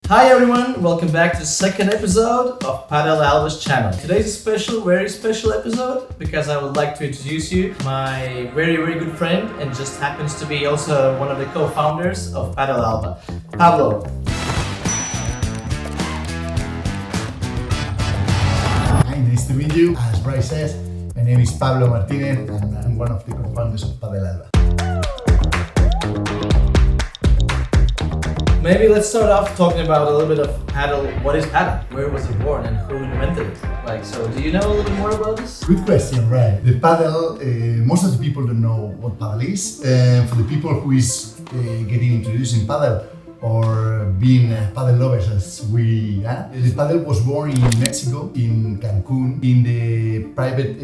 Hi everyone, welcome back to the second episode of Padel Alba Channel. Today's a special, very special episode because I would like to introduce you my very good friend and just happens to be also one of the co-founders of Padel Alba, Pablo. Hi, nice to meet you. As Ray says, my name is Pablo Martinez and I'm one of the co-founders of Padel Alba. Maybe let's start off talking about a little bit of Padel. What is Padel? Where was it born and who invented it? So do you know a little bit more about this? Good question, right? The Padel, most of the people don't know what Padel is. For the people who is getting introduced in Padel or being Padel lovers as we are, the Padel was born in Mexico, in Cancun, in the private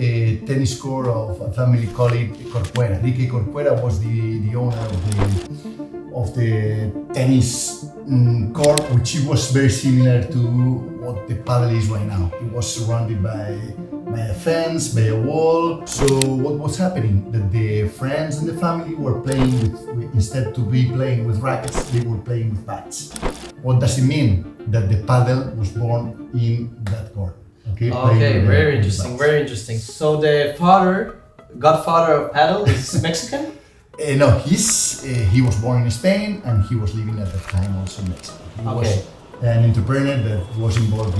tennis court of a family called Corcuera. Enrique Corcuera was the owner of the tennis court, which was very similar to what the Padel is right now. It was surrounded by a fence, by a wall. So what was happening? That the friends and the family were playing with instead to be playing with rackets, they were playing with bats. What does it mean? That the Padel was born in that court. Okay, very interesting. So the godfather of Padel is Mexican? No, he was born in Spain and he was living at that time also in Mexico. He was an entrepreneur that was involved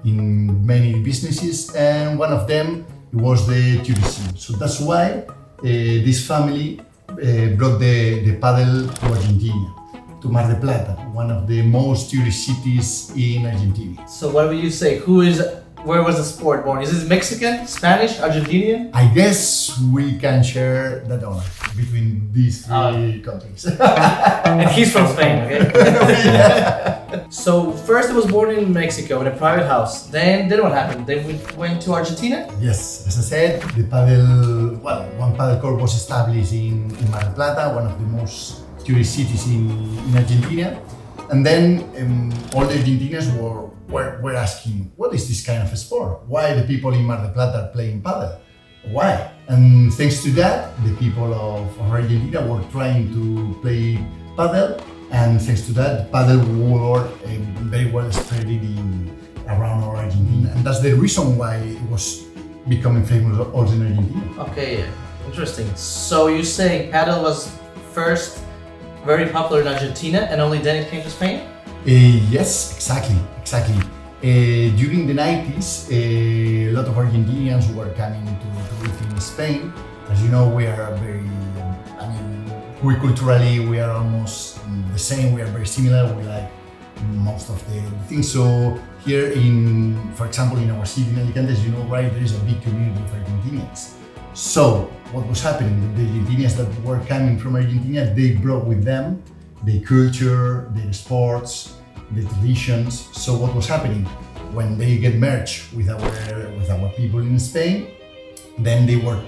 in many businesses, and one of them was the tourism. So that's why this family brought the Padel to Argentina, to Mar del Plata, one of the most tourist cities in Argentina. So what would you say? Where was the sport born? Is it Mexican, Spanish, Argentinian? I guess we can share that honor between these three countries. And he's from Spain, okay? Yeah. So first it was born in Mexico in a private house. Then what happened? Then we went to Argentina? Yes, as I said, one Padel court was established in Mar del Plata, one of the most tourist cities in Argentina. And then all the Argentinians were asking, what is this kind of a sport? Why the people in Mar del Plata are playing Padel? Why? And thanks to that, the people of Argentina were trying to play Padel, and thanks to that, Padel were very well spread around Argentina. And that's the reason why it was becoming famous also in Argentina. Okay, interesting. So you're saying Padel was first very popular in Argentina and only then it came to Spain? Yes, exactly. During the 90s, a lot of Argentinians were coming to live in Spain. As you know, we are culturally, we are almost the same, we are very similar, we like most of the things. So here for example, in our city in Alicante, as you know, right, there is a big community of Argentinians. So what was happening? The Argentinians that were coming from Argentina, they brought with them their culture, their sports, the traditions. So what was happening? When they get merged with our people in Spain, then they were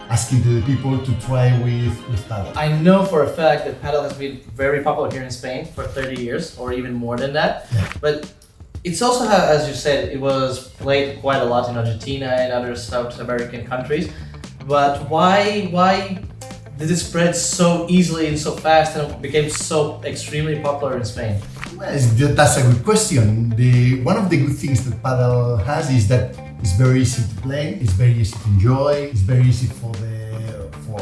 asking to the people to try with Padel. I know for a fact that Padel has been very popular here in Spain for 30 years or even more than that. Yeah. But it's also, as you said, it was played quite a lot in Argentina and other South American countries. But why did it spread so easily and so fast and became so extremely popular in Spain? Well, that's a good question. One of the good things that Padel has is that it's very easy to play, it's very easy to enjoy, it's very easy for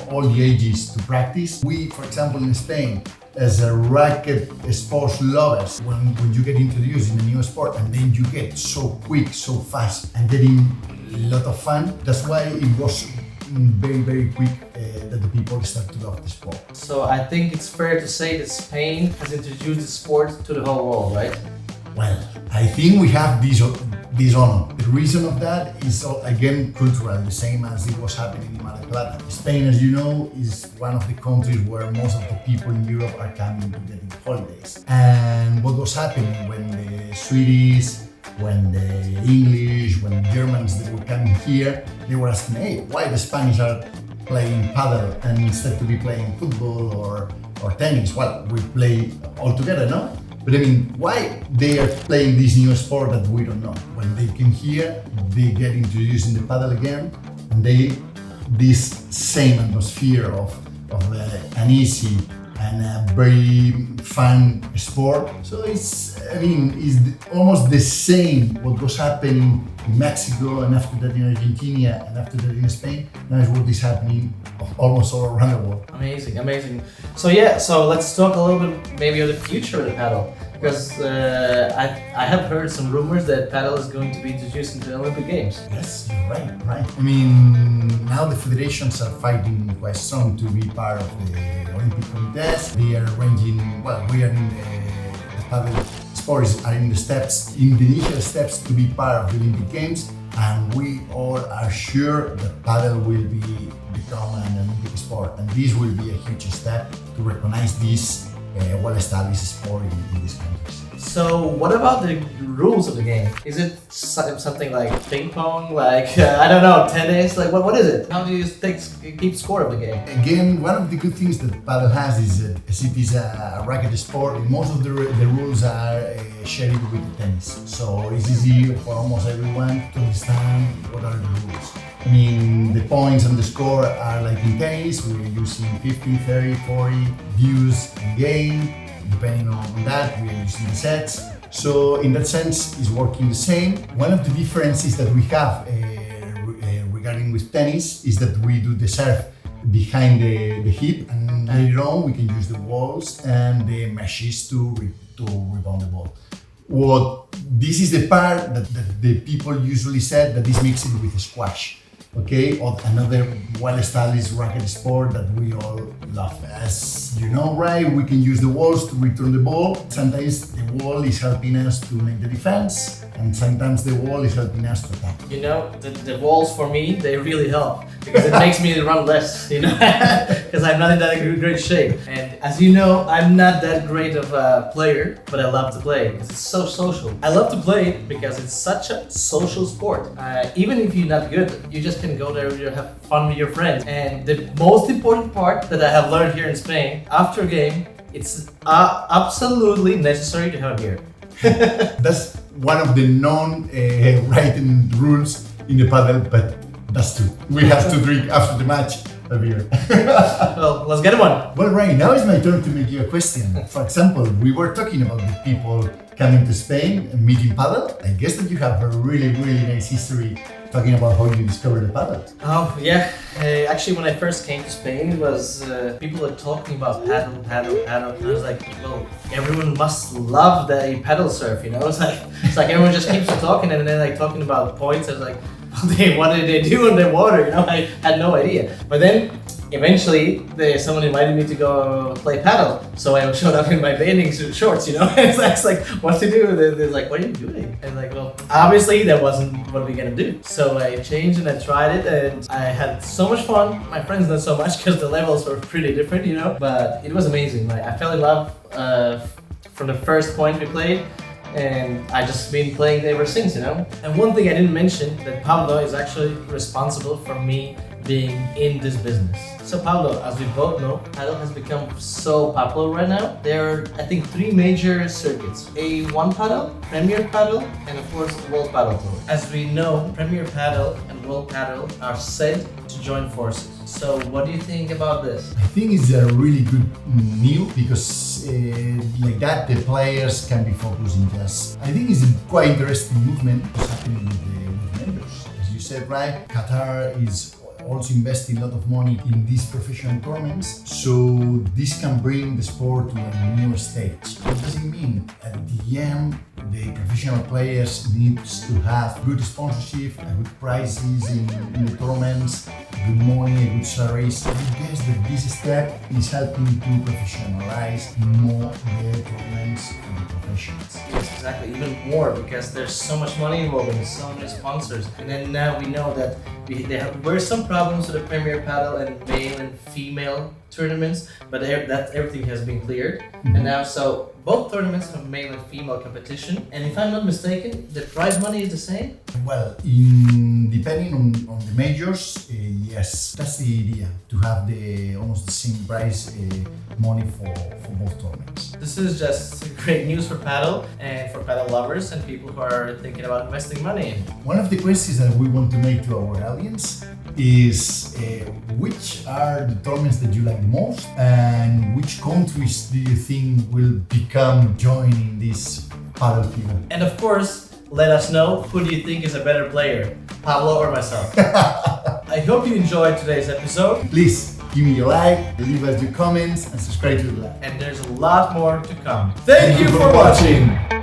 all the ages to practice. We, for example, in Spain, as a racket sports lovers, when you get introduced in a new sport and then you get so quick, so fast and getting a lot of fun, that's why it was very quick that the people start to love the sport. So I think it's fair to say that Spain has introduced the sport to the whole world, right? Well, I think we have this honor. The reason of that is again cultural, the same as it was happening in Mar del Plata. Spain, as you know, is one of the countries where most of the people in Europe are coming to get holidays. And what was happening when the Swedish, when the English, when the Germans that were coming here, they were asking, hey, why the Spanish are playing Padel and instead to be playing football or tennis? Well, we play all together, no? But I mean, why they are playing this new sport that we don't know? When they came here, they get introduced in the Padel again, and this same atmosphere of an easy and a very fun sport. So it's almost the same what was happening in Mexico, and after that in Argentina, and after that in Spain. Now is what is happening almost all around the world. Amazing. So let's talk a little bit maybe of the future of the paddle. Because I have heard some rumors that paddle is going to be introduced into the Olympic Games. Yes, you're right. I mean, now the federations are fighting quite strong to be part of the Olympic committees. They are arranging, well, we are in the paddle sports are in the initial steps to be part of the Olympic Games, and we all are sure that paddle will become an Olympic sport, and this will be a huge step to recognize this well-established sport in these countries. So what about the rules of the game? Is it something like ping pong, like I don't know, tennis? Like what is it? How do you keep score of the game? Again, one of the good things that paddle has is that as it is a racket sport, most of the rules are shared with the tennis. So it's easy for almost everyone to understand what are the rules. I mean, the points and the score are like in tennis, we're using 50, 30, 40 views in game. Depending on that, we are using the sets. So in that sense, it's working the same. One of the differences that we have regarding with tennis is that we do the serve behind the hip, and later on we can use the walls and the meshes to rebound the ball. This is the part that the people usually said that this makes it with a squash. Okay, or another well-established racket sport that we all love. As you know, right, we can use the walls to return the ball. Sometimes the wall is helping us to make the defense, and sometimes the wall is helping us to attack. You know, the walls for me, they really help because it makes me run less, you know, because I'm not in that great shape. And as you know, I'm not that great of a player, but I love to play because it's so social. I love to play it because it's such a social sport. Even if you're not good, you just can go there, you have fun with your friends. And the most important part that I have learned here in Spain, after a game, it's absolutely necessary to have a beer. That's one of the non-written rules in the paddle, but that's true. We have to drink after the match a beer. Well, let's get one. Well, Ray, now it's my turn to make you a question. For example, we were talking about the people coming to Spain and meeting paddle. I guess that you have a really nice history talking about how you discovered the paddle. Oh yeah, actually when I first came to Spain, it was people were talking about paddle. And I was like, well, everyone must love the paddle surf, you know? It's like everyone just keeps talking and then like talking about points. I was like, what did they do in the water? You know, I had no idea. But then eventually someone invited me to go play paddle, so I showed up in my bathing shorts, you know. It's like, what to do? They're like, what are you doing? And like, well, obviously that wasn't what we're gonna do. So I changed and I tried it, and I had so much fun. My friends not so much because the levels were pretty different, you know. But it was amazing. Like I fell in love from the first point we played. And I just been playing ever since, you know. And one thing I didn't mention, that Pablo is actually responsible for me being in this business. So Pablo, as we both know, paddle has become so popular right now. There are, I think, 3 major circuits: A1 paddle, Premier paddle, and of course World Paddle Tour. As we know, Premier paddle and World paddle are set to join forces. So what do you think about this? I think it's a really good news because like that the players can be focused in just. I think it's a quite interesting movement what's happening with members. As you said, right, Qatar is also investing a lot of money in these professional tournaments, so this can bring the sport to a new stage. What does it mean? At the end, the professional players need to have good sponsorship, good prizes in the tournaments, good money, good salaries. I guess that this step is helping to professionalize more the tournaments for the professionals. Yes, exactly, even more because there's so much money involved and so many sponsors. And then now we know that there were some problems with the Premier Paddle and male and female tournaments, but everything has been cleared. Mm-hmm. And now, so both tournaments have male and female competition. And if I'm not mistaken, the prize money is the same? Well, depending on the majors, yes, that's the idea, to have almost the same prize money for both tournaments. This is just great news for paddle and for paddle lovers and people who are thinking about investing money in. One of the questions that we want to make to our audience is which are the tournaments that you like most, and which countries do you think will become joining this paddle figure? And of course, let us know who do you think is a better player, Pablo or myself. I hope you enjoyed today's episode. Please give me a like, leave us your comments, and subscribe to the live. And there's a lot more to come. Thank you for watching.